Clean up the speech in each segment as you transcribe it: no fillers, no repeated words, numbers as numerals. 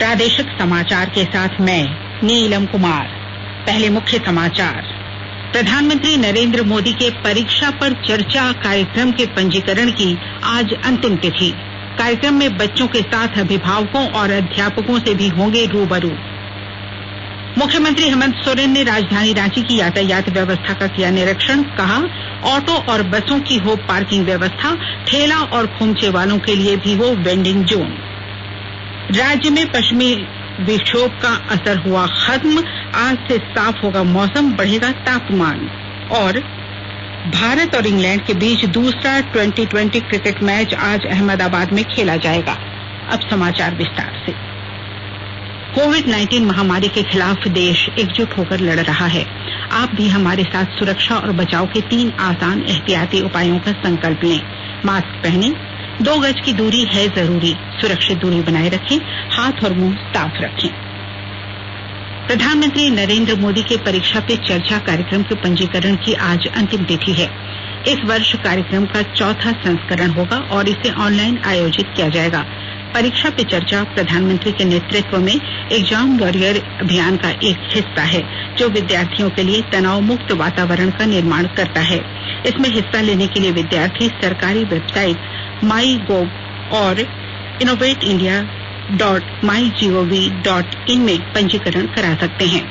प्रादेशिक समाचार के साथ मैं नीलम कुमार। पहले मुख्य समाचार। प्रधानमंत्री नरेंद्र मोदी के परीक्षा पर चर्चा कार्यक्रम के पंजीकरण की आज अंतिम तिथि। कार्यक्रम में बच्चों के साथ अभिभावकों और अध्यापकों से भी होंगे रूबरू। मुख्यमंत्री हेमंत सोरेन ने राजधानी रांची की यातायात व्यवस्था का किया निरीक्षण। कहा, ऑटो और बसों की हो पार्किंग व्यवस्था, ठेला और खोमचे वालों के लिए भी हो वेंडिंग जोन। राज्य में पश्चिमी विक्षोभ का असर हुआ खत्म। आज से साफ होगा मौसम, बढ़ेगा तापमान। और भारत और इंग्लैंड के बीच दूसरा 2020 क्रिकेट मैच आज अहमदाबाद में खेला जाएगा। अब समाचार विस्तार से। कोविड-19 महामारी के खिलाफ देश एकजुट होकर लड़ रहा है। आप भी हमारे साथ सुरक्षा और बचाव के 3 आसान एहतियाती उपायों का संकल्प लें। मास्क पहनें, 2 गज की दूरी है जरूरी, सुरक्षित दूरी बनाए रखें, हाथ और मुंह साफ रखें। प्रधानमंत्री नरेंद्र मोदी के परीक्षा पे चर्चा कार्यक्रम के पंजीकरण की आज अंतिम तिथि है। इस वर्ष कार्यक्रम का 4था संस्करण होगा और इसे ऑनलाइन आयोजित किया जाएगा। परीक्षा पे चर्चा प्रधानमंत्री के नेतृत्व में एग्जाम वॉरियर अभियान का एक हिस्सा है, जो विद्यार्थियों के लिए तनाव मुक्त वातावरण का निर्माण करता है। इसमें हिस्सा लेने के लिए विद्यार्थी सरकारी वेबसाइट MyGov और innovateindia.mygov.in में पंजीकरण करा सकते हैं।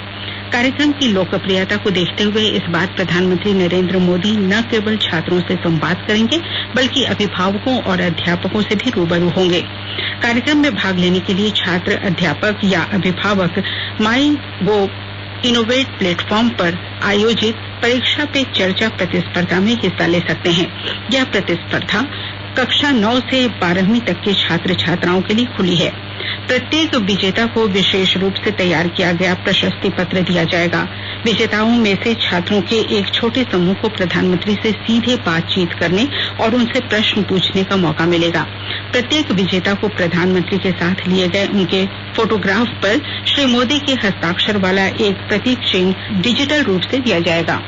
कार्यक्रम की लोकप्रियता को देखते हुए इस बार प्रधानमंत्री नरेंद्र मोदी न केवल छात्रों से संवाद करेंगे, बल्कि अभिभावकों और अध्यापकों से भी रूबरू होंगे। कार्यक्रम में भाग लेने के लिए छात्र, अध्यापक या अभिभावक MyGov इनोवेट प्लेटफॉर्म पर आयोजित परीक्षा पे चर्चा प्रतिस्पर्धा में हिस्सा ले सकते हैं। यह प्रतिस्पर्धा कक्षा 9 से 12वीं तक के छात्र छात्राओं के लिए खुली है। प्रत्येक विजेता को विशेष रूप से तैयार किया गया प्रशस्ति पत्र दिया जाएगा। विजेताओं में से छात्रों के एक छोटे समूह को प्रधानमंत्री से सीधे बातचीत करने और उनसे प्रश्न पूछने का मौका मिलेगा। प्रत्येक विजेता को प्रधानमंत्री के साथ लिए गए उनके फोटोग्राफ पर श्री मोदी के हस्ताक्षर वाला एक प्रतीक चिन्ह डिजिटल रूप से दिया जाएगा।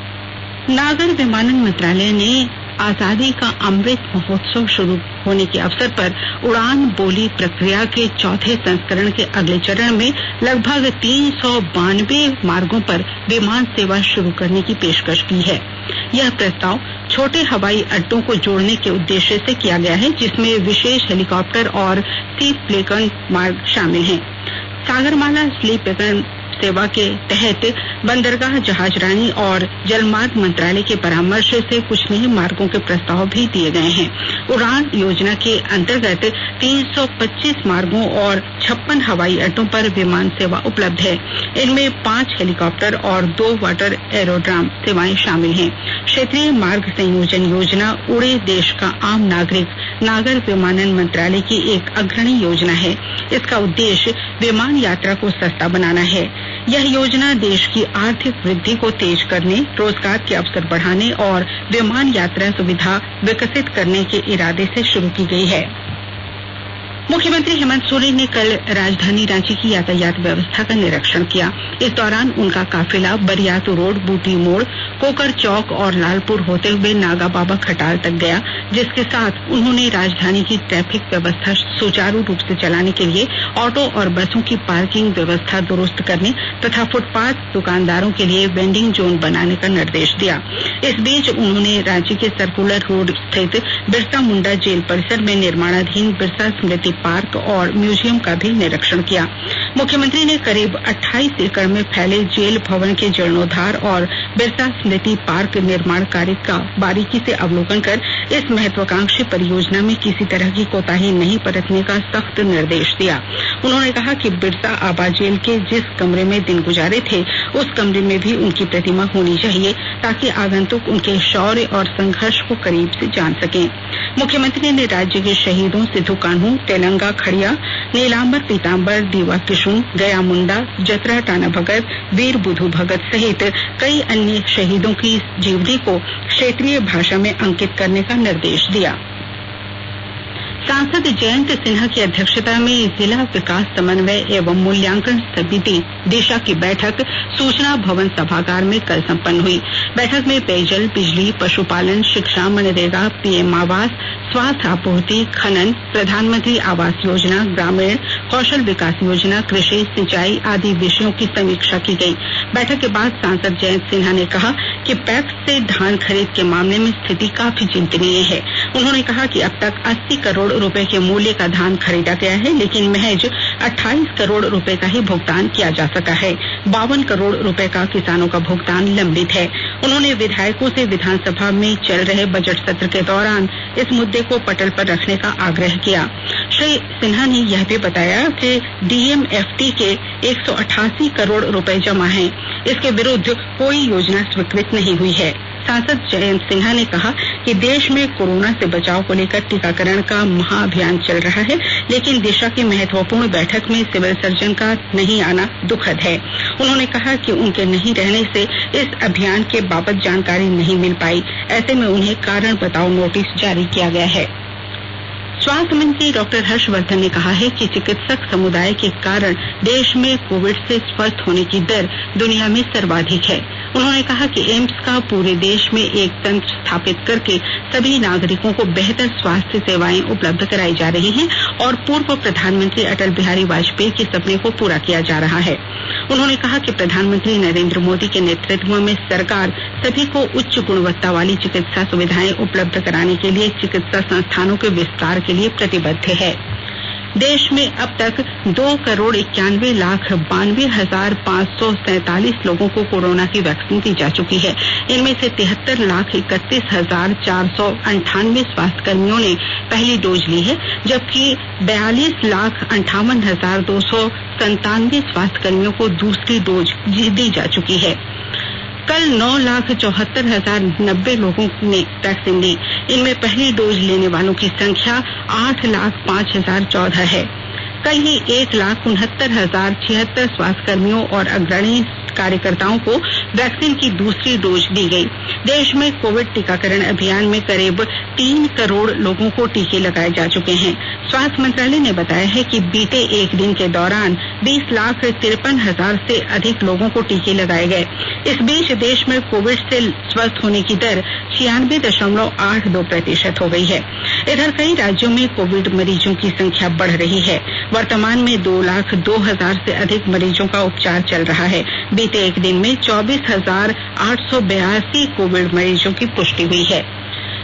नागर विमानन मंत्रालय ने आजादी का अमृत महोत्सव शुरू होने के अवसर पर उड़ान बोली प्रक्रिया के 4थे संस्करण के अगले चरण में लगभग 392 मार्गों पर विमान सेवा शुरू करने की पेशकश की है। यह प्रस्ताव छोटे हवाई अड्डों को जोड़ने के उद्देश्य से किया गया है, जिसमें विशेष हेलीकॉप्टर और सी प्लेन मार्ग शामिल हैं। सागरमाला स्लीप प्लेन सेवा के तहत बंदरगाह, जहाजरानी और जलमार्ग मंत्रालय के परामर्श से कुछ नए मार्गों के प्रस्ताव भी दिए गए हैं। उड़ान योजना के अंतर्गत 325 मार्गों और 56 हवाई अड्डों पर विमान सेवा उपलब्ध है। इनमें 5 हेलीकॉप्टर और 2 वाटर एरोड्राम सेवाएं शामिल हैं। क्षेत्रीय मार्ग संयोजन योजना उड़े देश का आम नागरिक नागर विमानन मंत्रालय की एक अग्रणी योजना है। इसका उद्देश्य विमान यात्रा को सस्ता बनाना है। यह योजना देश की आर्थिक वृद्धि को तेज करने, रोजगार के अवसर बढ़ाने और विमान यात्रा सुविधा विकसित करने के इरादे से शुरू की गई है। मुख्यमंत्री हेमंत सोरेन ने कल राजधानी रांची की यातायात व्यवस्था का निरीक्षण किया। इस दौरान उनका काफिला बरियातू रोड, बूटी मोड़, कोकर चौक और लालपुर होते हुए नागा बाबा खटाल तक गया, जिसके साथ उन्होंने राजधानी की ट्रैफिक व्यवस्था सुचारू रूप से चलाने के लिए ऑटो और बसों की पार्किंग व्यवस्था दुरुस्त करने तथा फुटपाथ दुकानदारों के लिए वेंडिंग जोन बनाने का निर्देश दिया। इस बीच उन्होंने रांची के सर्कुलर रोड स्थित बिरसा मुंडा जेल परिसर में निर्माणाधीन बिरसा स्मृति पार्क और म्यूजियम का भी निरीक्षण किया। मुख्यमंत्री ने करीब 28 एकड़ में फैले जेल भवन के जीर्णोद्धार और बिरसा स्मृति पार्क निर्माण कार्य का बारीकी से अवलोकन कर इस महत्वाकांक्षी परियोजना में किसी तरह की कोताही नहीं बरतने का सख्त निर्देश दिया। उन्होंने कहा कि बिरसा आबा जेल के जिस कमरे में दिन गुजारे थे, उस कमरे में भी उनकी प्रतिमा होनी चाहिए, ताकि आगंतुक उनके शौर्य और संघर्ष को करीब से जान सकें। मुख्यमंत्री ने राज्य के शहीदों सिद्धू कान्हू, तेलंगा खड़िया, नीलांबर पीतांबर, दीवा किशुन, गया मुंडा, जतरा टाना भगत, वीर बुधू भगत सहित कई अन्य शहीदों की जीवनी को क्षेत्रीय भाषा में अंकित करने का निर्देश दिया। सांसद जयंत सिन्हा की अध्यक्षता में जिला विकास समन्वय एवं मूल्यांकन समिति दिशा की बैठक सूचना भवन सभागार में कल संपन्न हुई। बैठक में पेयजल, बिजली, पशुपालन, शिक्षा, मनरेगा, पीएम आवास, स्वास्थ्य आपूर्ति, खनन, प्रधानमंत्री आवास योजना, ग्रामीण कौशल विकास योजना, कृषि, सिंचाई आदि विषयों की समीक्षा की गई। बैठक के बाद सांसद जयंत सिन्हा ने कहा कि पैक्स से धान खरीद के मामले में स्थिति काफी चिंतनीय है। उन्होंने कहा कि अब तक 80 करोड़ रुपए के मूल्य का धान खरीदा गया है, लेकिन महज 28 करोड़ रुपए का ही भुगतान किया जा सका है। 52 करोड़ रुपए का किसानों का भुगतान लंबित है। उन्होंने विधायकों से विधानसभा में चल रहे बजट सत्र के दौरान इस मुद्दे को पटल पर रखने का आग्रह किया। श्री सिन्हा ने यह भी बताया कि डीएमएफटी के 188 करोड़ रुपए जमा हैं। इसके विरुद्ध कोई योजना स्वीकृत नहीं हुई है। सांसद जयंत सिन्हा ने कहा कि देश में कोरोना से बचाव को लेकर टीकाकरण का महाअभियान चल रहा है, लेकिन दिशा की महत्वपूर्ण बैठक में सिविल सर्जन का नहीं आना दुखद है। उन्होंने कहा कि उनके नहीं रहने से इस अभियान के बाबत जानकारी नहीं मिल पाई। ऐसे में उन्हें कारण बताओ नोटिस जारी किया गया है। स्वास्थ्य मंत्री डॉक्टर हर्षवर्धन ने कहा है कि चिकित्सक समुदाय के कारण देश में कोविड से स्वस्थ होने की दर दुनिया में सर्वाधिक है। उन्होंने कहा कि एम्स का पूरे देश में एक तंत्र स्थापित करके सभी नागरिकों को बेहतर स्वास्थ्य सेवाएं उपलब्ध कराई जा रही हैं और पूर्व प्रधानमंत्री अटल बिहारी वाजपेयी के सपने को पूरा किया जा रहा है। उन्होंने कहा कि प्रधानमंत्री नरेंद्र मोदी के नेतृत्व में सरकार सभी को उच्च गुणवत्ता वाली चिकित्सा सुविधाएं उपलब्ध कराने के लिए चिकित्सा संस्थानों के विस्तार के लिए प्रतिबद्ध है। देश में अब तक 2,91,92,547 लोगों को कोरोना की वैक्सीन दी जा चुकी है। इनमें से 73,31,498 स्वास्थ्यकर्मियों ने पहली डोज ली है, जबकि 42,58,297 स्वास्थ्यकर्मियों को दूसरी डोज दी जा चुकी है। कल 9,74,090 लोगों ने वैक्सीन ली। इनमें पहली डोज लेने वालों की संख्या 8,05,014 है। कल ही 1,69,076 स्वास्थ्यकर्मियों और अग्रणी कार्यकर्ताओं को वैक्सीन की दूसरी डोज दी गई। देश में कोविड टीकाकरण अभियान में करीब 3 करोड़ लोगों को टीके लगाए जा चुके हैं। स्वास्थ्य मंत्रालय ने बताया है कि बीते एक दिन के दौरान 20,53,000 से अधिक लोगों को टीके लगाए गए। इस बीच देश में कोविड से स्वस्थ होने की दर 96.82% हो गई है। इधर कई राज्यों में कोविड मरीजों की संख्या बढ़ रही है। वर्तमान में 2,02,000 से अधिक मरीजों का उपचार चल रहा है। बीते एक दिन में 24,882 कोविड मरीजों की पुष्टि हुई है।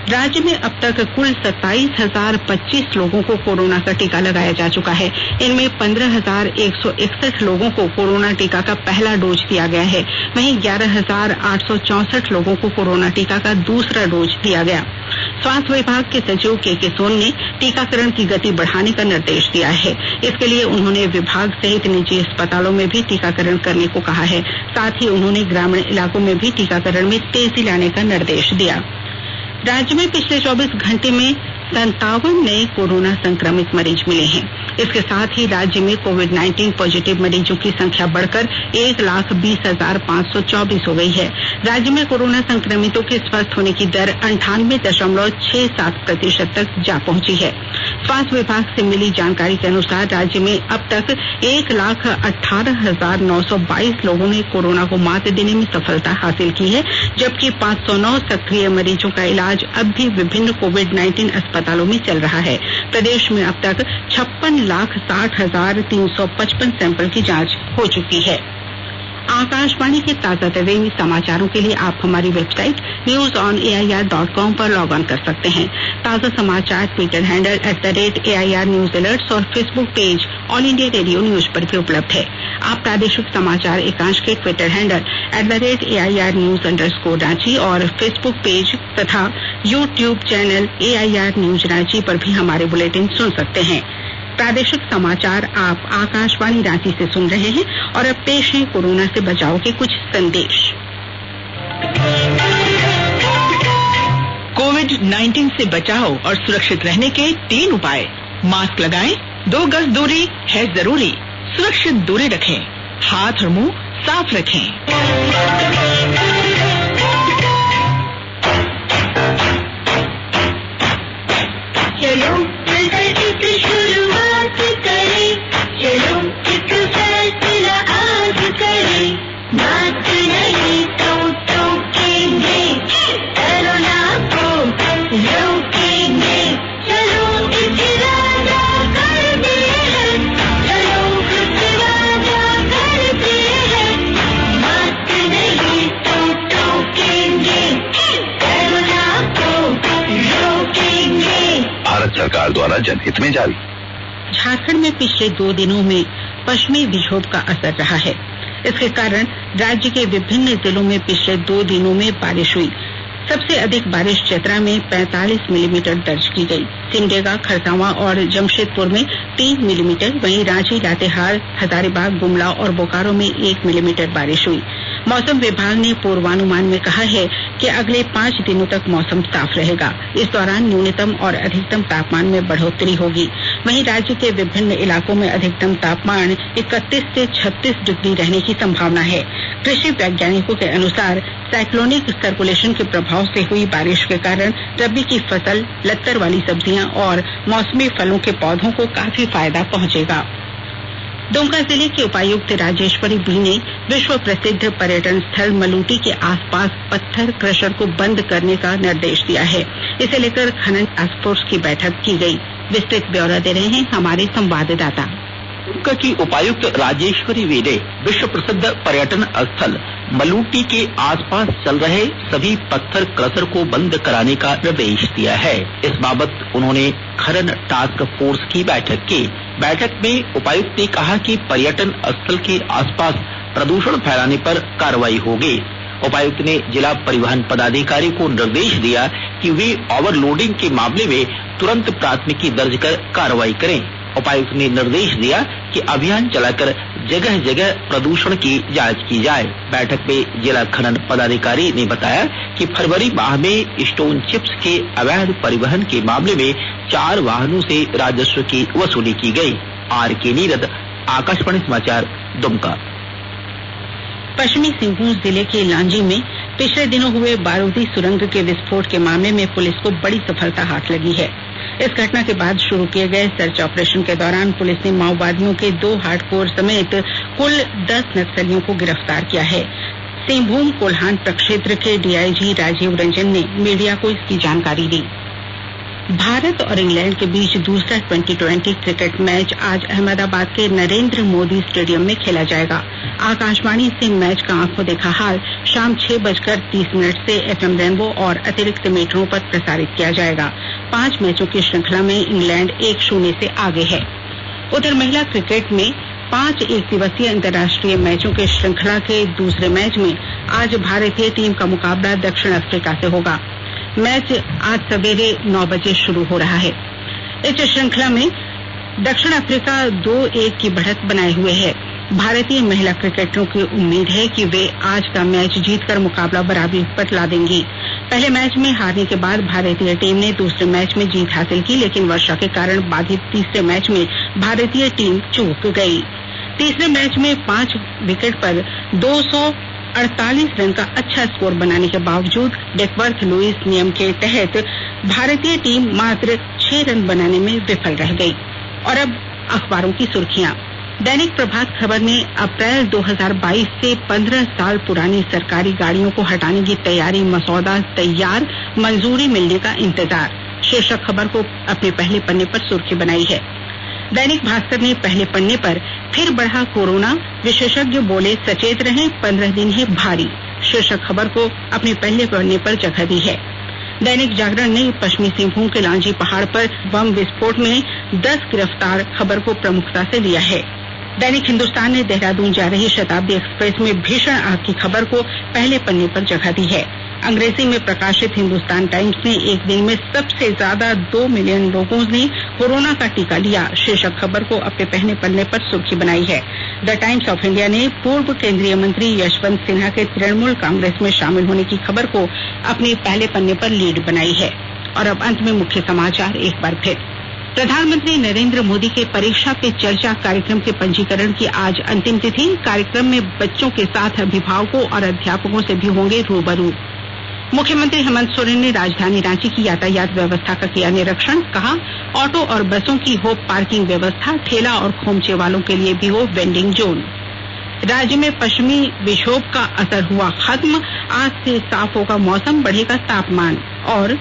राज्य में अब तक कुल 27,025 लोगों को कोरोना का टीका लगाया जा चुका है। इनमें 15,161 लोगों को कोरोना टीका का पहला डोज दिया गया है। वहीं 11,864 लोगों को कोरोना टीका का दूसरा डोज दिया गया। स्वास्थ्य विभाग के सचिव के सोन ने टीकाकरण की गति बढ़ाने का निर्देश दिया है। इसके लिए उन्होंने विभाग सहित निजी अस्पतालों में भी टीकाकरण करने को कहा है। साथ ही उन्होंने ग्रामीण इलाकों में भी टीकाकरण में तेजी लाने का निर्देश दिया। राज्य में पिछले 24 घंटे में 57 नए कोरोना संक्रमित मरीज मिले हैं। इसके साथ ही राज्य में कोविड-19 पॉजिटिव मरीजों की संख्या बढ़कर 1,20,524 हो गई है। राज्य में कोरोना संक्रमितों के स्वस्थ होने की दर 98.67% तक जा पहुंची है। स्वास्थ्य विभाग से मिली जानकारी के अनुसार राज्य में अब तक 1,18,922 लोगों ने कोरोना को मात देने में सफलता हासिल की है, जबकि 509 सक्रिय मरीजों का इलाज अब भी विभिन्न कोविड-19 अस्पतालों में चल रहा है। प्रदेश में अब तक 56,60,355 सैंपल की जांच हो चुकी है। आकाशवाणी के ताजा तरीन समाचारों के लिए आप हमारी वेबसाइट newsonair.com पर लॉग ऑन कर सकते हैं। ताजा समाचार Twitter handle @AIR news alerts और Facebook page all India radio news पर भी उपलब्ध है। आप प्रादेशिक समाचार एकांश के ट्विटर हैंडल @AIR न्यूज _ और फेसबुक पेज तथा YouTube channel AIR news Ranchi पर भी हमारे बुलेटिन सुन सकते हैं। प्रादेशिक समाचार आप आकाशवाणी रांची से सुन रहे हैं और अब पेश है कोरोना से बचाव के कुछ संदेश। कोविड-19 से बचाव और सुरक्षित रहने के 3 उपाय। मास्क लगाएं, 2 गज दूरी है जरूरी, सुरक्षित दूरी रखें, हाथ और मुंह साफ रखें। चलो मिलकर जनहित में जारी। झारखंड में पिछले 2 दिनों में पश्चिमी विक्षोभ का असर रहा है। इसके कारण राज्य के विभिन्न जिलों में पिछले 2 दिनों में बारिश हुई। सबसे अधिक बारिश चतरा में 45 मिलीमीटर दर्ज की गई। सिमडेगा, खरसावां और जमशेदपुर में 3 मिलीमीटर, वहीं रांची, लातेहार, हजारीबाग, गुमला और बोकारो में 1 मिलीमीटर बारिश हुई। मौसम विभाग ने पूर्वानुमान में कहा है कि अगले 5 दिनों तक मौसम साफ रहेगा। इस दौरान न्यूनतम और अधिकतम तापमान में बढ़ोतरी होगी। वहीं राज्य के विभिन्न इलाकों में अधिकतम तापमान 31 से 36 डिग्री रहने की संभावना है। कृषि वैज्ञानिकों के अनुसार साइक्लोनिक सर्कुलेशन के प्रभाव से हुई बारिश के कारण रबी की फसल, लत्तर वाली सब्जियां और मौसमी फलों के पौधों को काफी फायदा पहुंचेगा। दुमका जिले के उपायुक्त राजेश्वरी बी ने विश्व प्रसिद्ध पर्यटन स्थल मलूटी के आसपास पत्थर क्रशर को बंद करने का निर्देश दिया है। इसे लेकर खनन टास्क फोर्स की बैठक की गई। विस्तृत ब्यौरा दे रहे हैं हमारे संवाददाता। दुमका की उपायुक्त राजेश्वरी बी ने विश्व प्रसिद्ध पर्यटन स्थल मलूटी के आसपास चल रहे सभी पत्थर क्रशर को बंद कराने का निर्देश दिया है। इस बाबत उन्होंने खनन टास्क फोर्स की बैठक की। बैठक में उपायुक्त ने कहा कि पर्यटन स्थल के आसपास प्रदूषण फैलाने पर कार्रवाई होगी। उपायुक्त ने जिला परिवहन पदाधिकारी को निर्देश दिया कि वे ओवरलोडिंग के मामले में तुरंत प्राथमिकी दर्ज कर कार्रवाई करें। उपायुक्त ने निर्देश दिया कि अभियान चलाकर जगह जगह प्रदूषण की जांच की जाए। बैठक में जिला खनन पदाधिकारी ने बताया कि फरवरी माह में स्टोन चिप्स के अवैध परिवहन के मामले में 4 वाहनों से राजस्व की वसूली की गई। R.K. नीरद, आकाशवाणी समाचार, दुमका। पश्चिमी सिंहभूम जिले के लांजी में पिछले दिनों हुए बारूदी सुरंग के विस्फोट के मामले में पुलिस को बड़ी सफलता हाथ लगी है। इस घटना के बाद शुरू किए गए सर्च ऑपरेशन के दौरान पुलिस ने माओवादियों के 2 हार्डकोर समेत कुल 10 नक्सलियों को गिरफ्तार किया है। सिंहभूम कोल्हान प्रक्षेत्र के डीआईजी राजीव रंजन ने मीडिया को इसकी जानकारी दी। भारत और इंग्लैंड के बीच दूसरा 2020 क्रिकेट मैच आज अहमदाबाद के नरेंद्र मोदी स्टेडियम में खेला जाएगा। आकाशवाणी से मैच का आंखों देखा हाल शाम 6:30 से FM रेनबो और अतिरिक्त मीटरों पर प्रसारित किया जाएगा। 5 मैचों की श्रृंखला में इंग्लैंड 1-0 से आगे है। उधर महिला क्रिकेट में 5 एकदिवसीय अंतर्राष्ट्रीय मैचों की श्रृंखला के दूसरे मैच में आज भारतीय टीम का मुकाबला दक्षिण अफ्रीका से होगा। मैच आज सवेरे 9 बजे शुरू हो रहा है। इस श्रृंखला में दक्षिण अफ्रीका 2-1 की बढ़त बनाए हुए है। भारतीय महिला क्रिकेटरों की उम्मीद है कि वे आज का मैच जीतकर मुकाबला बराबरी पर ला देंगी। पहले मैच में हारने के बाद भारतीय टीम ने दूसरे मैच में जीत हासिल की, लेकिन वर्षा के कारण बाधित तीसरे मैच में भारतीय टीम चूक गई। तीसरे मैच में 5 विकेट पर 248 रन का अच्छा स्कोर बनाने के बावजूद डेकवर्थ लुइस नियम के तहत भारतीय टीम मात्र 6 रन बनाने में विफल रह गई। और अब अखबारों की सुर्खियां। दैनिक प्रभात खबर ने अप्रैल 2022 से 15 साल पुरानी सरकारी गाड़ियों को हटाने की तैयारी, मसौदा तैयार, मंजूरी मिलने का इंतजार शीर्षक खबर को अपने पहले पन्ने पर सुर्खी बनाई है। दैनिक भास्कर ने पहले पन्ने पर फिर बढ़ा कोरोना, विशेषज्ञ बोले सचेत रहें, 15 दिन है भारी शीर्षक खबर को अपने पहले पन्ने पर जगह दी है। दैनिक जागरण ने पश्चिमी सिंहभूम के लांजी पहाड़ पर बम विस्फोट में 10 गिरफ्तार खबर को प्रमुखता से लिया है। दैनिक हिंदुस्तान ने देहरादून जा रही शताब्दी एक्सप्रेस में भीषण आग की खबर को पहले पन्ने पर जगह दी है। अंग्रेजी में प्रकाशित हिंदुस्तान टाइम्स ने एक दिन में सबसे ज्यादा 2 मिलियन लोगों ने कोरोना का टीका लिया शीर्षक खबर को अपने पहले पन्ने पर सुर्खी बनाई है। द टाइम्स ऑफ इंडिया ने पूर्व केंद्रीय मंत्री यशवंत सिन्हा के तृणमूल कांग्रेस में शामिल होने की खबर को अपने पहले पन्ने पर लीड बनाई है। और अब अंत में मुख्य समाचार एक बार फिर। प्रधानमंत्री नरेंद्र मोदी के परीक्षा पे चर्चा कार्यक्रम के पंजीकरण की आज अंतिम तिथि। कार्यक्रम में बच्चों के साथ अभिभावकों और अध्यापकों से भी होंगे रूबरू। मुख्यमंत्री हेमंत सोरेन ने राजधानी रांची की यातायात व्यवस्था का किया निरीक्षण। कहा, ऑटो और बसों की हो पार्किंग व्यवस्था, ठेला और खोमचे वालों के लिए भी हो वेंडिंग जोन। राज्य में पश्चिमी विक्षोभ का असर हुआ खत्म, आज से साफ होगा मौसम, बढ़ेगा तापमान। और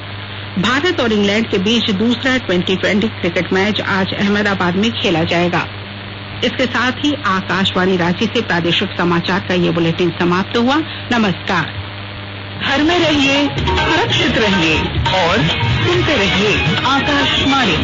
भारत और इंग्लैंड के बीच दूसरा 2020 क्रिकेट मैच आज अहमदाबाद में खेला जाएगा। इसके साथ ही आकाशवाणी रांची से प्रादेशिक समाचार का ये बुलेटिन समाप्त हुआ। नमस्कार। घर में रहिए, सुरक्षित रहिए और सुनते रहिए आकाशवाणी।